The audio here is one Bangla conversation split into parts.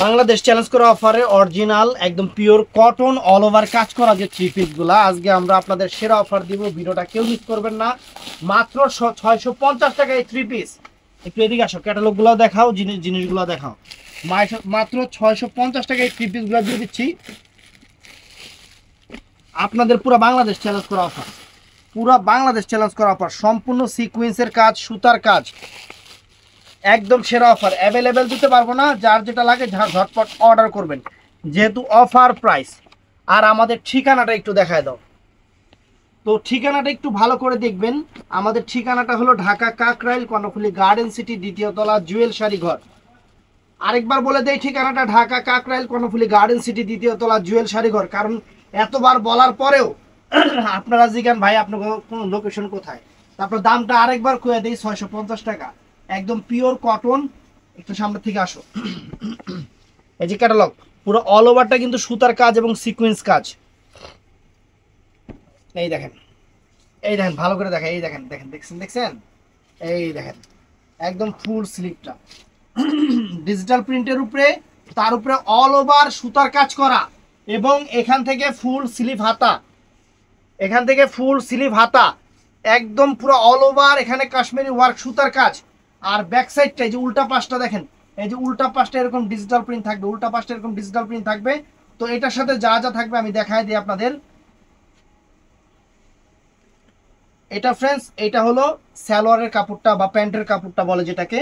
বাংলাদেশ চ্যালেঞ্জ করা অফারে অরিজিনাল একদম পিওর কটন অল ওভার কাজ করা যে থ্রি পিস গুলা আজকে আমরা আপনাদের সেরা অফার দিব। ভিডিওটা কেউ মিস করবেন না। মাত্র 650 টাকা এই থ্রি পিস। একটু এদিকে আসো, ক্যাটালগ গুলো দেখাও, জিনিসগুলো দেখাও। মাত্র 650 টাকা এই থ্রি পিস গুলো দিয়ে দিচ্ছি আপনাদের। পুরো বাংলাদেশ চ্যালেঞ্জ করা অফার, পুরো বাংলাদেশ চ্যালেঞ্জ করা অফার। সম্পূর্ণ সিকোয়েন্সের কাজ, সুতার কাজ, একদম সেরা অফার। অ্যাভেলেবেল দিতে পারবো না, যার যেটা লাগে ঝটপট অর্ডার করবেন যেহেতু অফার প্রাইস। আর আমাদের ঠিকানাটা একটু দেখায় দাও তো। ঠিকানাটা একটু ভালো করে দেখবেন। আমাদের ঠিকানাটা হলো ঢাকা কাকরাইল কর্ণফুলী গার্ডেন সিটি, দ্বিতীয় তলা, জুয়েল শাড়ি ঘর। আরেকবার বলে দেই ঠিকানাটা ঢাকা কাকরাইল কর্ণফুলী গার্ডেন সিটি, দ্বিতীয় তলা, জুয়েল শাড়ি ঘর। কারণ এতবার বলার পরেও আপনারা জিজ্ঞান ভাই আপনার কোন লোকেশন কোথায়। তারপর দামটা আরেকবার কয়ে দেই, 650 টাকা একদম পিওর কটন। একটু সামনে থেকে আসো। এই যে ক্যাটালগ, পুরো অল ওভারটা কিন্তু সুতার কাজ এবং সিকোয়েন্স কাজ। এই দেখেন, এই দেখেন, ভালো করে দেখেন, এই দেখেন, দেখেন, দেখছেন, এই দেখেন একদম ফুল স্লিভটা ডিজিটাল প্রিন্টের উপরে, তার উপরে অল ওভার সুতার কাজ করা। এবং এখান থেকে ফুল স্লিভ হাতা, এখান থেকে ফুল স্লিভ হাতা, একদম পুরো অল ওভার এখানে কাশ্মীরি ওয়ার্ক সুতার কাজ। আর ব্যাক সাইডটা এই যে উল্টা পাশটা দেখেন, এই যে উল্টা পাশটা এরকম ডিজিটাল প্রিন্ট থাকবে, উল্টা পাশটা এরকম ডিজিটাল প্রিন্ট থাকবে। তো এটার সাথে যা যা থাকবে আমি দেখাই দিই আপনাদের। এটা ফ্রেন্ডস, এটা হলো সালোয়ারের কাপড়টা বা প্যান্টের কাপড়টা বলে যেটাকে।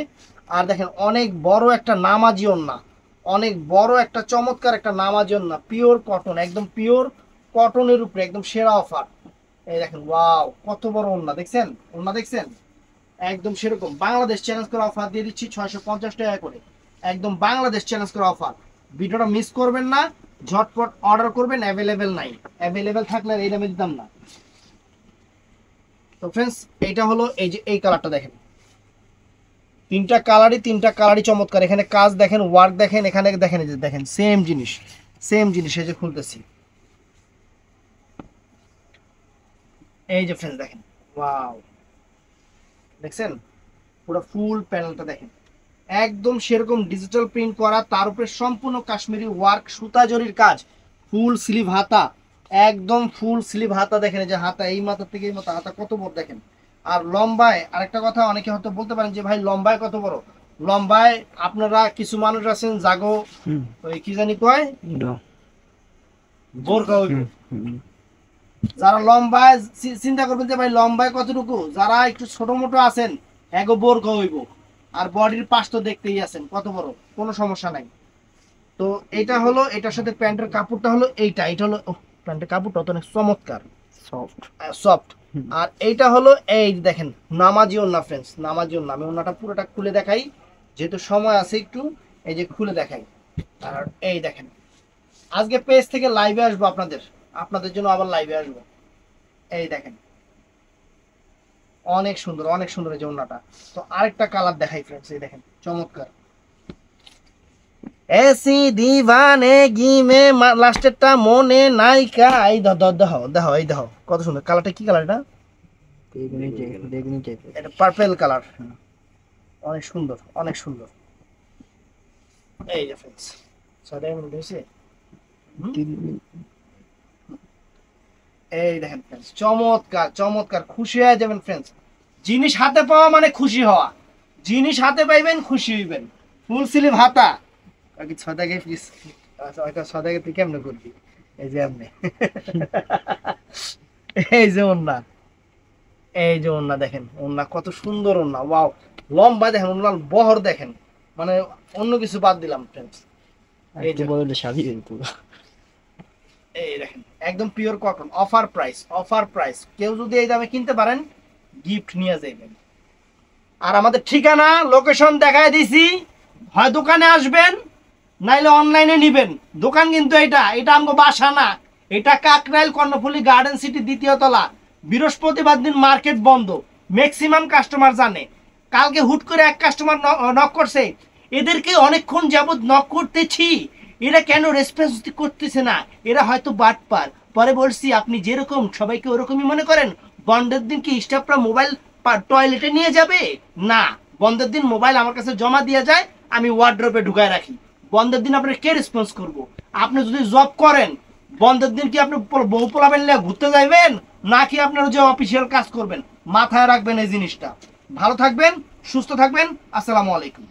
আর দেখেন অনেক বড় একটা নামাজি ওড়না, অনেক বড় একটা চমৎকার একটা নামাজি ওড়না, পিওর কটন, একদম পিওর কটনের উপরে একদম সেরা অফার। এই দেখেন, ওয়াও কত বড় ওড়না, দেখছেন ওড়না, দেখছেন একদম সেরকম। বাংলাদেশ চ্যালেঞ্জ করা অফার দিয়ে দিচ্ছি 650 টাকা করে, একদম বাংলাদেশ চ্যালেঞ্জ করা অফার। ভিডিওটা মিস করবেন না, ঝটপট অর্ডার করবেন। অ্যাভেলেবেল নাই, অ্যাভেলেবেল থাকলে এই দামে দিতাম না। তো ফ্রেন্ডস, এইটা হলো এই যে এই কালারটা দেখেন, তিনটা কালারই চমৎকার। এখানে কাজ দেখেন, ওয়ার্ক দেখেন, এখানে দেখেন, এই যে দেখেন সেম জিনিস, সেম জিনিস। এই যে খুলতেছি, এই যে ফ্রেন্ডস দেখেন, ওয়াও দেখছেন পুরো ফুল প্যানেলটা দেখেন, একদম সেরকম ডিজিটাল প্রিন্ট করা, তার উপরে সম্পূর্ণ কাশ্মীরি ওয়ার্ক সুতা জরির কাজ, ফুল স্লিভ হাতা, একদম ফুল স্লিভ হাতা। দেখেন এই যে হাতা, এই মাথা থেকে এই মাথা, হাতা কত বড় দেখেন। আর লম্বায় আরেকটা কথা, অনেকে হয়তো বলতে পারেন যে ভাই লম্বায় কত বড়। লম্বায় আপনারা কিছু মানুষ আছেন জাগো ওই কি জানি কয় বোরকা হইব, যারা লম্বায় চিন্তা করবেন যে ভাই লম্বায় কতটুকু, যারা একটু ছোট মোটো আছেন এগো বোরকা হইব। আর বডির পাশ তো দেখতেই আছেন কত বড়, কোনো সমস্যা নাই। তো এটা হলো, এটার সাথে প্যান্টের কাপড়টা হলো এইটা, এটা হলো প্যান্টের কাপড়টা তো অনেক চমৎকার, সফট সফট। আর এইটা হলো এই দেখেন নামাজি ওন্না ফ্রেন্ডস, নামাজি ওন্না। আমি ওন্নাটা পুরোটা খুলে দেখাই যেহেতু সময় আছে একটু, এই যে খুলে দেখাই। আর এই দেখেন, আজকে পেজ থেকে লাইভে আসবো আপনাদের, আপনাদের জন্য আবার লাইভে আসবো। এই দেখেন অনেক সুন্দর, অনেক সুন্দর এই যে ওন্নাটা। তো আরেকটা কালার দেখাই ফ্রেন্ডস, এই দেখেন চমৎকার। এসি দিভানে গিমে লাস্টেরটা মনে নাইকা। এই দেখো দেখো, এই দেখো কত সুন্দর কালারটা। কি কালার এটা? এটা পার্পল কালার, অনেক সুন্দর, অনেক সুন্দর। এই যে ফ্রেন্ডস, 6 মিনিট হয়েছে। এই দেখেন ফ্রেন্ডস, চমৎকার চমৎকার, খুশি হয়ে যাবেন ফ্রেন্ডস। জিনিস হাতে পাওয়া মানে খুশি হওয়া, জিনিস হাতে পাইবেন খুশি হইবেন। ফুল স্লিভ হাতা, আগে 6 টাকা পিস। আচ্ছা ওইটা 6 টাকা তুই কেমনে করবি? এই যে আপনি এই যে ওন্না, এই যে ওন্না দেখেন, ওন্না কত সুন্দর ওন্না, ওয়াও। লম্বা দেখেন, ওন্নার বহর দেখেন, মানে অন্য কিছু বাদ দিলাম ফ্রেন্ডস। এই যে বলে শাড়ি পুরো, এই দেখেন একদম pure cotton, offer price, offer price. কেউ যদি এই দামে কিনতে পারেন গিফট নিয়ে যাবেন। আর আমাদের ঠিকানা লোকেশন দেখায় দিছি, হয় দোকানে আসবেন নাইলে অনলাইনে নিবেন। দোকান কিন্তু এটা, এটা আমগো বাসা না, এটা কাকরাইল কর্ণফুলী গার্ডেন সিটি, দ্বিতীয় তলা। বৃহস্পতিবার দিন মার্কেট বন্ধ, ম্যাক্সিমাম কাস্টমার জানে। কালকে হুট করে এক কাস্টমার নক করছে, এদেরকে অনেকক্ষণ যাবত নক করতেছি, এরা কেন রেসপন্স করতেছে না, এরা হয়তো বাটপার। পরে বলছি আপনি যেরকম সবাইকে ওরকমই মনে করেন, বন্ধের দিন কি স্টাফরা মোবাইল টয়লেটে নিয়ে যাবে? না, বন্ধের দিন মোবাইল আমার কাছে জমা দিয়ে যায়, আমি ওয়ার্ড্রপে ঢুকায় রাখি। বন্ধের দিন আপনার কে রেসপন্স করবো? আপনি যদি জব করেন বন্ধের দিন কি আপনি বউ পোলাবেন নিয়ে ঘুরতে যাইবেন, নাকি আপনার যে অফিসিয়াল কাজ করবেন? মাথায় রাখবেন এই জিনিসটা। ভালো থাকবেন, সুস্থ থাকবেন। আসসালামু আলাইকুম।